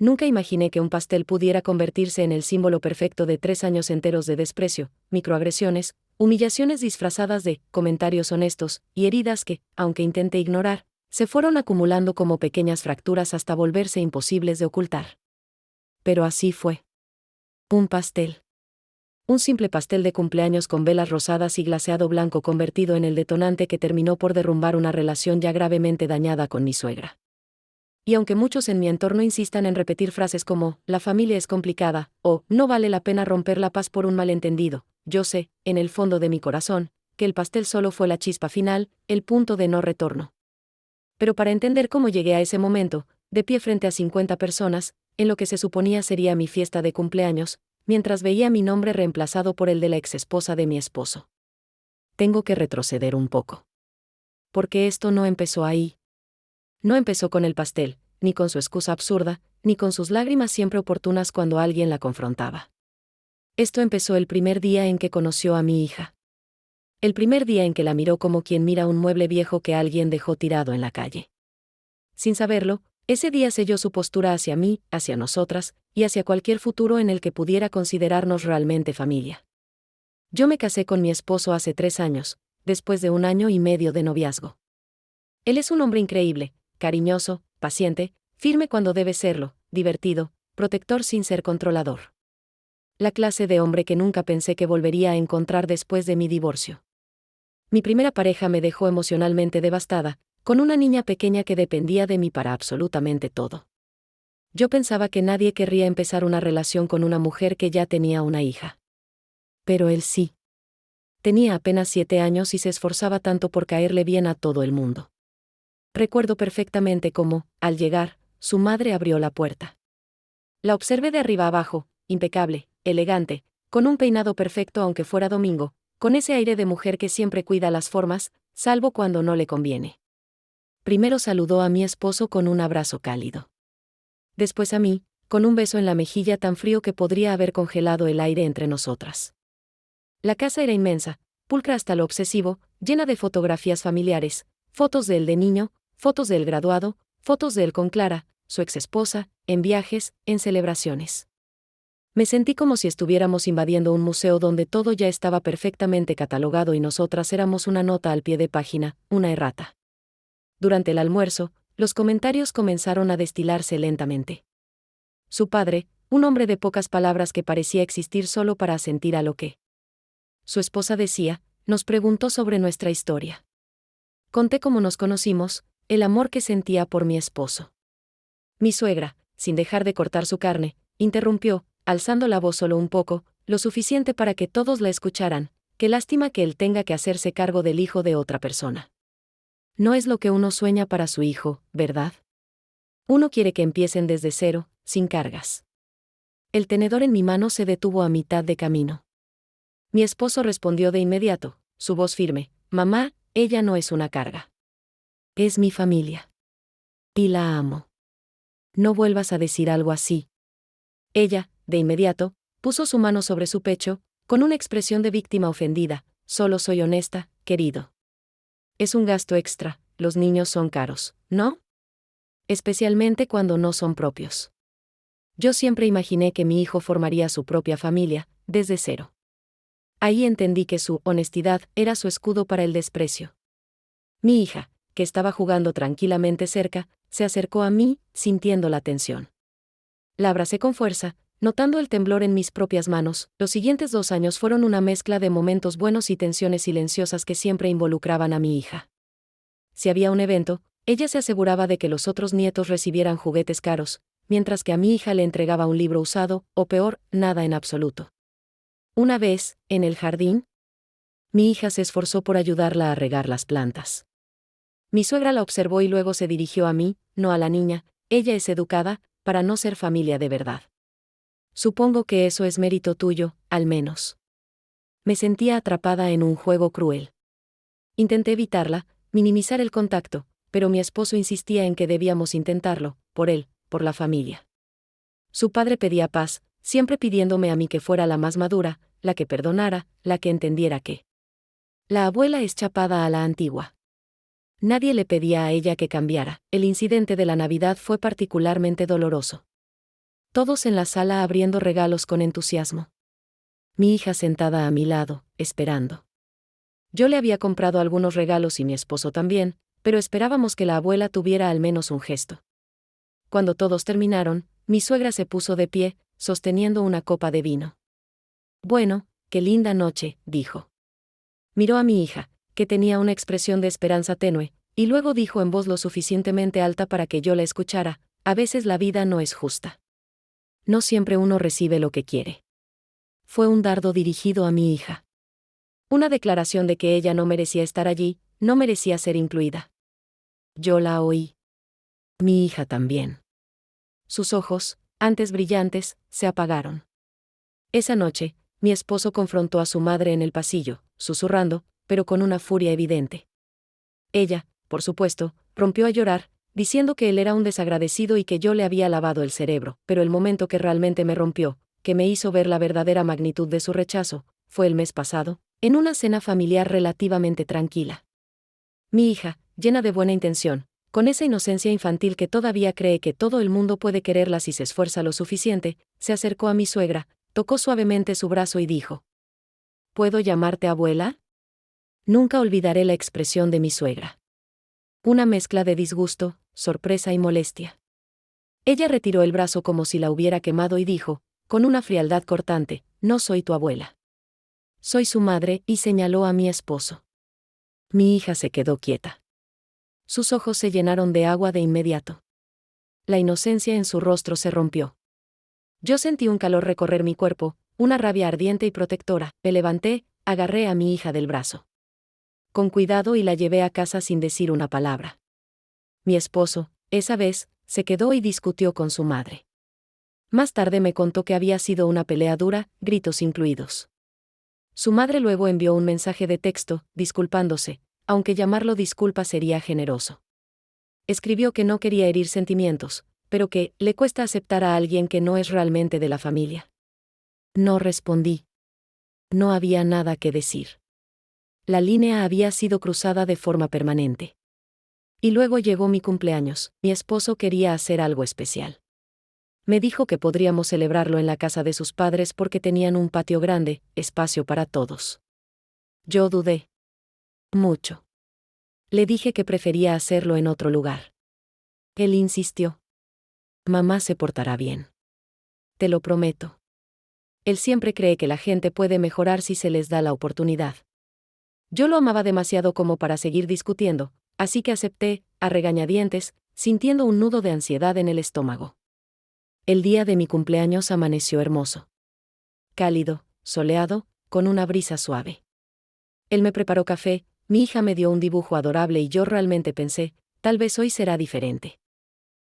Nunca imaginé que un pastel pudiera convertirse en el símbolo perfecto de 3 años enteros de desprecio, microagresiones, humillaciones disfrazadas de comentarios honestos y heridas que, aunque intenté ignorar, se fueron acumulando como pequeñas fracturas hasta volverse imposibles de ocultar. Pero así fue. Un pastel. Un simple pastel de cumpleaños con velas rosadas y glaseado blanco convertido en el detonante que terminó por derrumbar una relación ya gravemente dañada con mi suegra. Y aunque muchos en mi entorno insistan en repetir frases como, la familia es complicada, o, no vale la pena romper la paz por un malentendido, yo sé, en el fondo de mi corazón, que el pastel solo fue la chispa final, el punto de no retorno. Pero para entender cómo llegué a ese momento, de pie frente a 50 personas, en lo que se suponía sería mi fiesta de cumpleaños, mientras veía mi nombre reemplazado por el de la exesposa de mi esposo. Tengo que retroceder un poco. Porque esto no empezó ahí. No empezó con el pastel, ni con su excusa absurda, ni con sus lágrimas siempre oportunas cuando alguien la confrontaba. Esto empezó el primer día en que conoció a mi hija. El primer día en que la miró como quien mira un mueble viejo que alguien dejó tirado en la calle. Sin saberlo, ese día selló su postura hacia mí, hacia nosotras, y hacia cualquier futuro en el que pudiera considerarnos realmente familia. Yo me casé con mi esposo hace 3 años, después de 1 año y medio de noviazgo. Él es un hombre increíble, cariñoso, paciente, firme cuando debe serlo, divertido, protector sin ser controlador. La clase de hombre que nunca pensé que volvería a encontrar después de mi divorcio. Mi primera pareja me dejó emocionalmente devastada, con una niña pequeña que dependía de mí para absolutamente todo. Yo pensaba que nadie querría empezar una relación con una mujer que ya tenía una hija. Pero él sí. Tenía apenas 7 años y se esforzaba tanto por caerle bien a todo el mundo. Recuerdo perfectamente cómo, al llegar, su madre abrió la puerta. La observé de arriba abajo, impecable, elegante, con un peinado perfecto aunque fuera domingo, con ese aire de mujer que siempre cuida las formas, salvo cuando no le conviene. Primero saludó a mi esposo con un abrazo cálido. Después a mí, con un beso en la mejilla tan frío que podría haber congelado el aire entre nosotras. La casa era inmensa, pulcra hasta lo obsesivo, llena de fotografías familiares, fotos de él de niño, fotos de él graduado, fotos de él con Clara, su exesposa, en viajes, en celebraciones. Me sentí como si estuviéramos invadiendo un museo donde todo ya estaba perfectamente catalogado y nosotras éramos una nota al pie de página, una errata. Durante el almuerzo, los comentarios comenzaron a destilarse lentamente. Su padre, un hombre de pocas palabras que parecía existir solo para asentir a lo que su esposa decía, nos preguntó sobre nuestra historia. Conté cómo nos conocimos, el amor que sentía por mi esposo. Mi suegra, sin dejar de cortar su carne, interrumpió, alzando la voz solo un poco, lo suficiente para que todos la escucharan. Qué lástima que él tenga que hacerse cargo del hijo de otra persona. No es lo que uno sueña para su hijo, ¿verdad? Uno quiere que empiecen desde cero, sin cargas. El tenedor en mi mano se detuvo a mitad de camino. Mi esposo respondió de inmediato, su voz firme, mamá, ella no es una carga. Es mi familia. Y la amo. No vuelvas a decir algo así. Ella, de inmediato, puso su mano sobre su pecho, con una expresión de víctima ofendida, solo soy honesta, querido. Es un gasto extra, los niños son caros, ¿no? Especialmente cuando no son propios. Yo siempre imaginé que mi hijo formaría su propia familia, desde cero. Ahí entendí que su honestidad era su escudo para el desprecio. Mi hija, que estaba jugando tranquilamente cerca, se acercó a mí, sintiendo la tensión. La abracé con fuerza, notando el temblor en mis propias manos. Los siguientes 2 años fueron una mezcla de momentos buenos y tensiones silenciosas que siempre involucraban a mi hija. Si había un evento, ella se aseguraba de que los otros nietos recibieran juguetes caros, mientras que a mi hija le entregaba un libro usado, o peor, nada en absoluto. Una vez, en el jardín, mi hija se esforzó por ayudarla a regar las plantas. Mi suegra la observó y luego se dirigió a mí, no a la niña, ella es educada, para no ser familia de verdad. Supongo que eso es mérito tuyo, al menos. Me sentía atrapada en un juego cruel. Intenté evitarla, minimizar el contacto, pero mi esposo insistía en que debíamos intentarlo, por él, por la familia. Su padre pedía paz, siempre pidiéndome a mí que fuera la más madura, la que perdonara, la que entendiera que la abuela es chapada a la antigua. Nadie le pedía a ella que cambiara. El incidente de la Navidad fue particularmente doloroso. Todos en la sala abriendo regalos con entusiasmo. Mi hija sentada a mi lado, esperando. Yo le había comprado algunos regalos y mi esposo también, pero esperábamos que la abuela tuviera al menos un gesto. Cuando todos terminaron, mi suegra se puso de pie, sosteniendo una copa de vino. Bueno, qué linda noche, dijo. Miró a mi hija, que tenía una expresión de esperanza tenue, y luego dijo en voz lo suficientemente alta para que yo la escuchara: a veces la vida no es justa. No siempre uno recibe lo que quiere. Fue un dardo dirigido a mi hija. Una declaración de que ella no merecía estar allí, no merecía ser incluida. Yo la oí. Mi hija también. Sus ojos, antes brillantes, se apagaron. Esa noche, mi esposo confrontó a su madre en el pasillo, susurrando, pero con una furia evidente. Ella, por supuesto, rompió a llorar, diciendo que él era un desagradecido y que yo le había lavado el cerebro, pero el momento que realmente me rompió, que me hizo ver la verdadera magnitud de su rechazo, fue el mes pasado, en una cena familiar relativamente tranquila. Mi hija, llena de buena intención, con esa inocencia infantil que todavía cree que todo el mundo puede quererla si se esfuerza lo suficiente, se acercó a mi suegra, tocó suavemente su brazo y dijo: ¿Puedo llamarte abuela? Nunca olvidaré la expresión de mi suegra. Una mezcla de disgusto, sorpresa y molestia. Ella retiró el brazo como si la hubiera quemado y dijo, con una frialdad cortante: no soy tu abuela. Soy su madre, y señaló a mi esposo. Mi hija se quedó quieta. Sus ojos se llenaron de agua de inmediato. La inocencia en su rostro se rompió. Yo sentí un calor recorrer mi cuerpo, una rabia ardiente y protectora. Me levanté, agarré a mi hija del brazo. Con cuidado y la llevé a casa sin decir una palabra. Mi esposo, esa vez, se quedó y discutió con su madre. Más tarde me contó que había sido una pelea dura, gritos incluidos. Su madre luego envió un mensaje de texto, disculpándose, aunque llamarlo disculpa sería generoso. Escribió que no quería herir sentimientos, pero que le cuesta aceptar a alguien que no es realmente de la familia. No respondí. No había nada que decir. La línea había sido cruzada de forma permanente. Y luego llegó mi cumpleaños. Mi esposo quería hacer algo especial. Me dijo que podríamos celebrarlo en la casa de sus padres porque tenían un patio grande, espacio para todos. Yo dudé. Mucho. Le dije que prefería hacerlo en otro lugar. Él insistió. Mamá se portará bien. Te lo prometo. Él siempre cree que la gente puede mejorar si se les da la oportunidad. Yo lo amaba demasiado como para seguir discutiendo, así que acepté, a regañadientes, sintiendo un nudo de ansiedad en el estómago. El día de mi cumpleaños amaneció hermoso. Cálido, soleado, con una brisa suave. Él me preparó café, mi hija me dio un dibujo adorable y yo realmente pensé, tal vez hoy será diferente.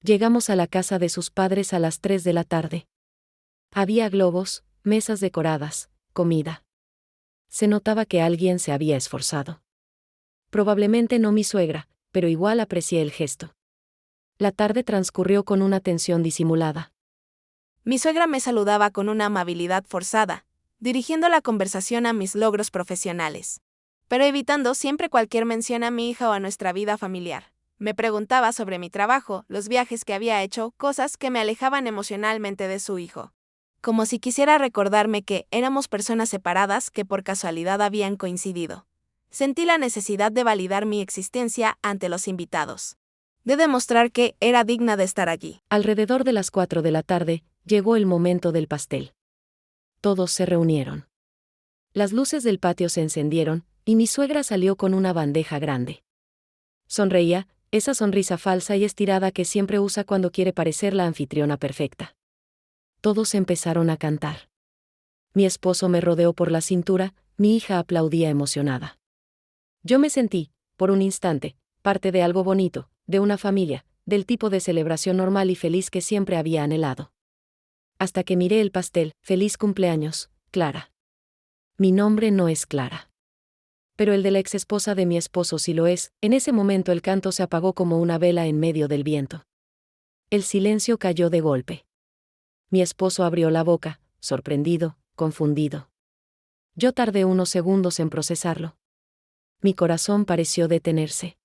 Llegamos a la casa de sus padres a las 3 de la tarde. Había globos, mesas decoradas, comida. Se notaba que alguien se había esforzado. Probablemente no mi suegra, pero igual aprecié el gesto. La tarde transcurrió con una tensión disimulada. Mi suegra me saludaba con una amabilidad forzada, dirigiendo la conversación a mis logros profesionales, pero evitando siempre cualquier mención a mi hija o a nuestra vida familiar. Me preguntaba sobre mi trabajo, los viajes que había hecho, cosas que me alejaban emocionalmente de su hijo. Como si quisiera recordarme que éramos personas separadas que por casualidad habían coincidido. Sentí la necesidad de validar mi existencia ante los invitados. De demostrar que era digna de estar allí. Alrededor de las 4 de la tarde, llegó el momento del pastel. Todos se reunieron. Las luces del patio se encendieron, y mi suegra salió con una bandeja grande. Sonreía, esa sonrisa falsa y estirada que siempre usa cuando quiere parecer la anfitriona perfecta. Todos empezaron a cantar. Mi esposo me rodeó por la cintura, mi hija aplaudía emocionada. Yo me sentí, por un instante, parte de algo bonito, de una familia, del tipo de celebración normal y feliz que siempre había anhelado. Hasta que miré el pastel: feliz cumpleaños, Clara. Mi nombre no es Clara. Pero el de la ex esposa de mi esposo sí lo es. En ese momento el canto se apagó como una vela en medio del viento. El silencio cayó de golpe. Mi esposo abrió la boca, sorprendido, confundido. Yo tardé unos segundos en procesarlo. Mi corazón pareció detenerse.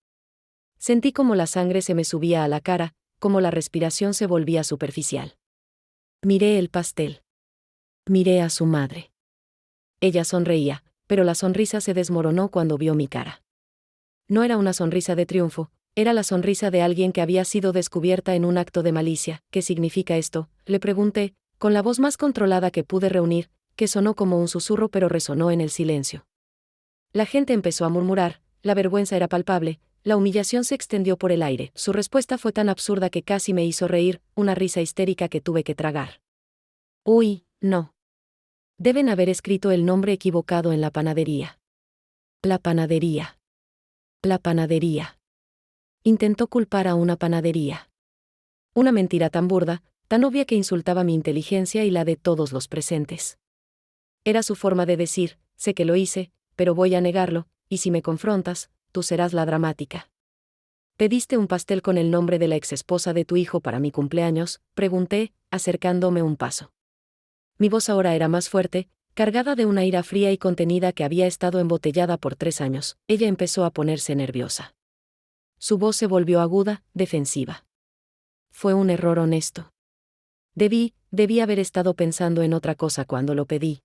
Sentí como la sangre se me subía a la cara, como la respiración se volvía superficial. Miré el pastel. Miré a su madre. Ella sonreía, pero la sonrisa se desmoronó cuando vio mi cara. No era una sonrisa de triunfo, era la sonrisa de alguien que había sido descubierta en un acto de malicia. ¿Qué significa esto?, le pregunté, con la voz más controlada que pude reunir, que sonó como un susurro pero resonó en el silencio. La gente empezó a murmurar, la vergüenza era palpable, la humillación se extendió por el aire. Su respuesta fue tan absurda que casi me hizo reír, una risa histérica que tuve que tragar. Uy, no. Deben haber escrito el nombre equivocado en la panadería. La panadería. La panadería. Intentó culpar a una panadería. Una mentira tan burda, tan obvia que insultaba mi inteligencia y la de todos los presentes. Era su forma de decir, sé que lo hice, pero voy a negarlo, y si me confrontas, tú serás la dramática. ¿Pediste un pastel con el nombre de la exesposa de tu hijo para mi cumpleaños?, pregunté, acercándome un paso. Mi voz ahora era más fuerte, cargada de una ira fría y contenida que había estado embotellada por 3 años. Ella empezó a ponerse nerviosa. Su voz se volvió aguda, defensiva. Fue un error honesto. Debí haber estado pensando en otra cosa cuando lo pedí.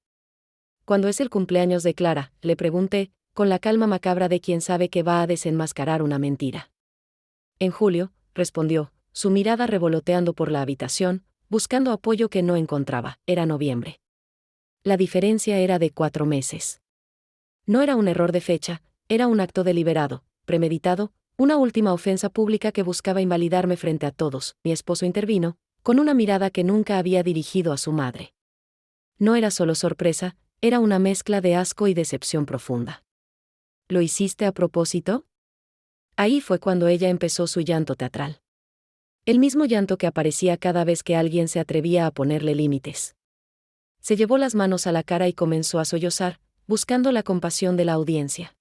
¿Cuándo es el cumpleaños de Clara?, le pregunté, con la calma macabra de quien sabe que va a desenmascarar una mentira. En julio, respondió, su mirada revoloteando por la habitación, buscando apoyo que no encontraba. Era noviembre. La diferencia era de 4 meses. No era un error de fecha, era un acto deliberado, premeditado, una última ofensa pública que buscaba invalidarme frente a todos. Mi esposo intervino, con una mirada que nunca había dirigido a su madre. No era solo sorpresa, era una mezcla de asco y decepción profunda. ¿Lo hiciste a propósito? Ahí fue cuando ella empezó su llanto teatral. El mismo llanto que aparecía cada vez que alguien se atrevía a ponerle límites. Se llevó las manos a la cara y comenzó a sollozar, buscando la compasión de la audiencia.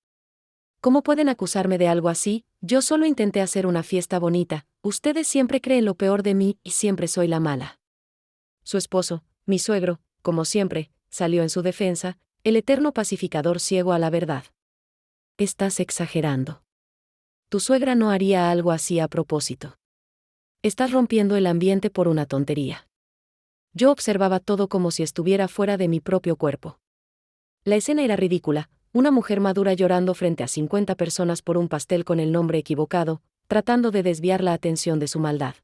¿Cómo pueden acusarme de algo así? Yo solo intenté hacer una fiesta bonita, ustedes siempre creen lo peor de mí y siempre soy la mala. Su esposo, mi suegro, como siempre, salió en su defensa, el eterno pacificador ciego a la verdad. Estás exagerando. Tu suegra no haría algo así a propósito. Estás rompiendo el ambiente por una tontería. Yo observaba todo como si estuviera fuera de mi propio cuerpo. La escena era ridícula, una mujer madura llorando frente a 50 personas por un pastel con el nombre equivocado, tratando de desviar la atención de su maldad.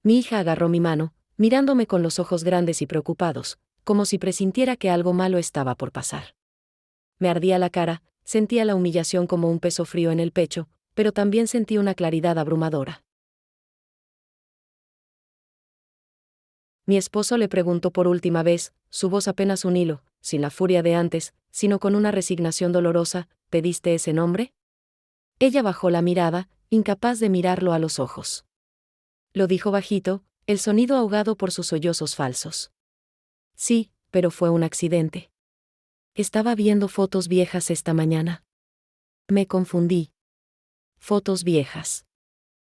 Mi hija agarró mi mano, mirándome con los ojos grandes y preocupados, como si presintiera que algo malo estaba por pasar. Me ardía la cara, sentía la humillación como un peso frío en el pecho, pero también sentí una claridad abrumadora. Mi esposo le preguntó por última vez, su voz apenas un hilo, sin la furia de antes, sino con una resignación dolorosa, ¿pediste ese nombre? Ella bajó la mirada, incapaz de mirarlo a los ojos. Lo dijo bajito, el sonido ahogado por sus sollozos falsos. Sí, pero fue un accidente. Estaba viendo fotos viejas esta mañana. Me confundí. Fotos viejas.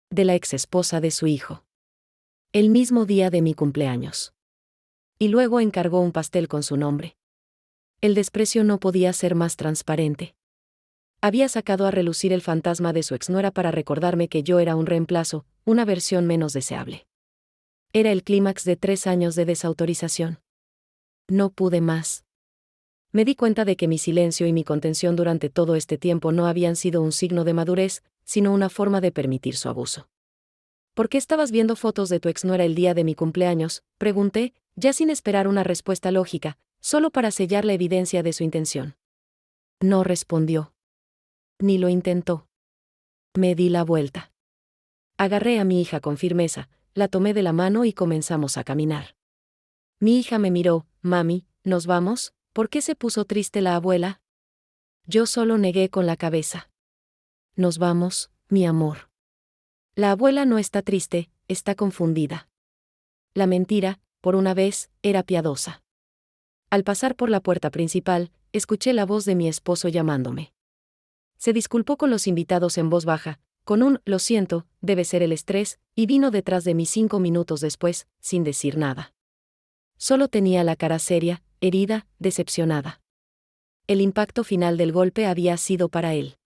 De la exesposa de su hijo. El mismo día de mi cumpleaños. Y luego encargó un pastel con su nombre. El desprecio no podía ser más transparente. Había sacado a relucir el fantasma de su exnuera para recordarme que yo era un reemplazo, una versión menos deseable. Era el clímax de 3 años de desautorización. No pude más. Me di cuenta de que mi silencio y mi contención durante todo este tiempo no habían sido un signo de madurez, sino una forma de permitir su abuso. ¿Por qué estabas viendo fotos de tu exnuera el día de mi cumpleaños?, pregunté, ya sin esperar una respuesta lógica, solo para sellar la evidencia de su intención. No respondió. Ni lo intentó. Me di la vuelta. Agarré a mi hija con firmeza, la tomé de la mano y comenzamos a caminar. Mi hija me miró, mami, ¿nos vamos? ¿Por qué se puso triste la abuela? Yo solo negué con la cabeza. Nos vamos, mi amor. La abuela no está triste, está confundida. La mentira, por una vez, era piadosa. Al pasar por la puerta principal, escuché la voz de mi esposo llamándome. Se disculpó con los invitados en voz baja, con un «lo siento, debe ser el estrés», y vino detrás de mí 5 minutos después, sin decir nada. Solo tenía la cara seria, herida, decepcionada. El impacto final del golpe había sido para él.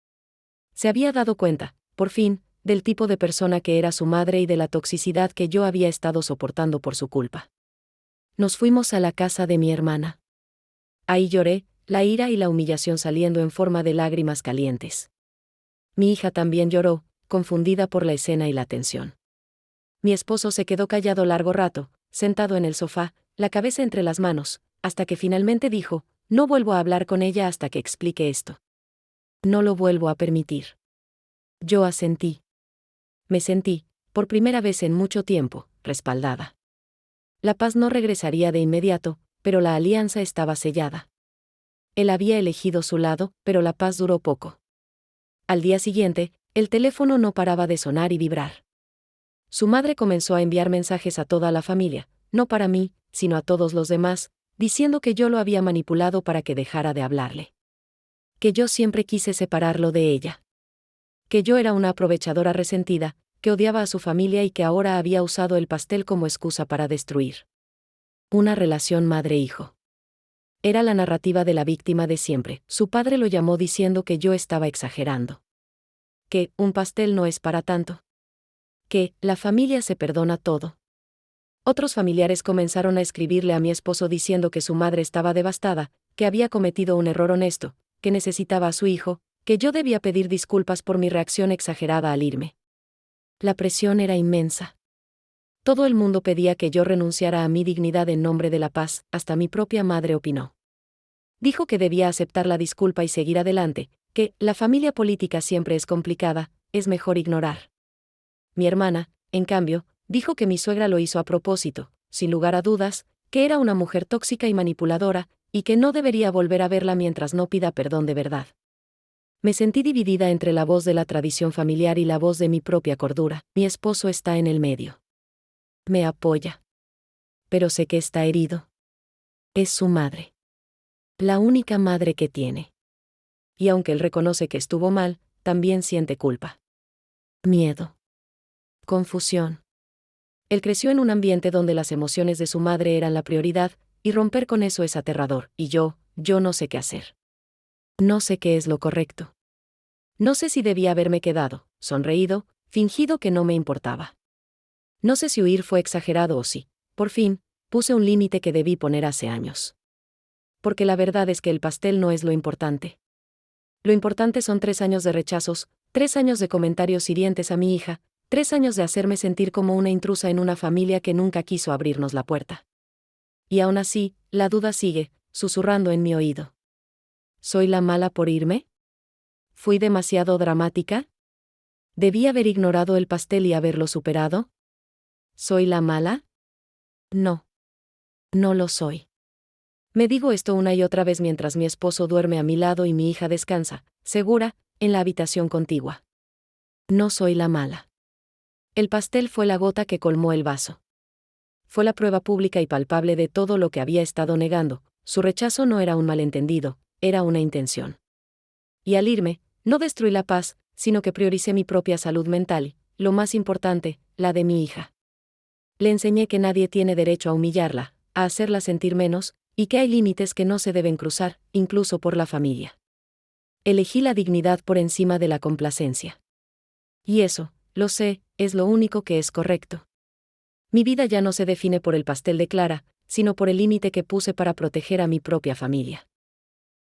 Se había dado cuenta, por fin, del tipo de persona que era su madre y de la toxicidad que yo había estado soportando por su culpa. Nos fuimos a la casa de mi hermana. Ahí lloré, la ira y la humillación saliendo en forma de lágrimas calientes. Mi hija también lloró, confundida por la escena y la tensión. Mi esposo se quedó callado largo rato, sentado en el sofá, la cabeza entre las manos, hasta que finalmente dijo: no vuelvo a hablar con ella hasta que explique esto. No lo vuelvo a permitir. Yo asentí. Me sentí, por primera vez en mucho tiempo, respaldada. La paz no regresaría de inmediato, pero la alianza estaba sellada. Él había elegido su lado, pero la paz duró poco. Al día siguiente, el teléfono no paraba de sonar y vibrar. Su madre comenzó a enviar mensajes a toda la familia, no para mí, sino a todos los demás, diciendo que yo lo había manipulado para que dejara de hablarle. Que yo siempre quise separarlo de ella. Que yo era una aprovechadora resentida, que odiaba a su familia y que ahora había usado el pastel como excusa para destruir una relación madre-hijo. Era la narrativa de la víctima de siempre. Su padre lo llamó diciendo que yo estaba exagerando. Que un pastel no es para tanto. Que la familia se perdona todo. Otros familiares comenzaron a escribirle a mi esposo diciendo que su madre estaba devastada, que había cometido un error honesto, que necesitaba a su hijo, que yo debía pedir disculpas por mi reacción exagerada al irme. La presión era inmensa. Todo el mundo pedía que yo renunciara a mi dignidad en nombre de la paz, hasta mi propia madre opinó. Dijo que debía aceptar la disculpa y seguir adelante, que la familia política siempre es complicada, es mejor ignorar. Mi hermana, en cambio, dijo que mi suegra lo hizo a propósito, sin lugar a dudas, que era una mujer tóxica y manipuladora, y que no debería volver a verla mientras no pida perdón de verdad. Me sentí dividida entre la voz de la tradición familiar y la voz de mi propia cordura. Mi esposo está en el medio. Me apoya. Pero sé que está herido. Es su madre. La única madre que tiene. Y aunque él reconoce que estuvo mal, también siente culpa. Miedo. Confusión. Él creció en un ambiente donde las emociones de su madre eran la prioridad, y romper con eso es aterrador, y yo no sé qué hacer. No sé qué es lo correcto. No sé si debía haberme quedado, sonreído, fingido que no me importaba. No sé si huir fue exagerado o si, por fin, puse un límite que debí poner hace años. Porque la verdad es que el pastel no es lo importante. Lo importante son 3 años de rechazos, 3 años de comentarios hirientes a mi hija, 3 años de hacerme sentir como una intrusa en una familia que nunca quiso abrirnos la puerta. Y aún así, la duda sigue, susurrando en mi oído. ¿Soy la mala por irme? ¿Fui demasiado dramática? ¿Debí haber ignorado el pastel y haberlo superado? ¿Soy la mala? No. No lo soy. Me digo esto una y otra vez mientras mi esposo duerme a mi lado y mi hija descansa, segura, en la habitación contigua. No soy la mala. El pastel fue la gota que colmó el vaso. Fue la prueba pública y palpable de todo lo que había estado negando. Su rechazo no era un malentendido, era una intención. Y al irme, no destruí la paz, sino que prioricé mi propia salud mental y, lo más importante, la de mi hija. Le enseñé que nadie tiene derecho a humillarla, a hacerla sentir menos, y que hay límites que no se deben cruzar, incluso por la familia. Elegí la dignidad por encima de la complacencia. Y eso, lo sé, es lo único que es correcto. Mi vida ya no se define por el pastel de Clara, sino por el límite que puse para proteger a mi propia familia.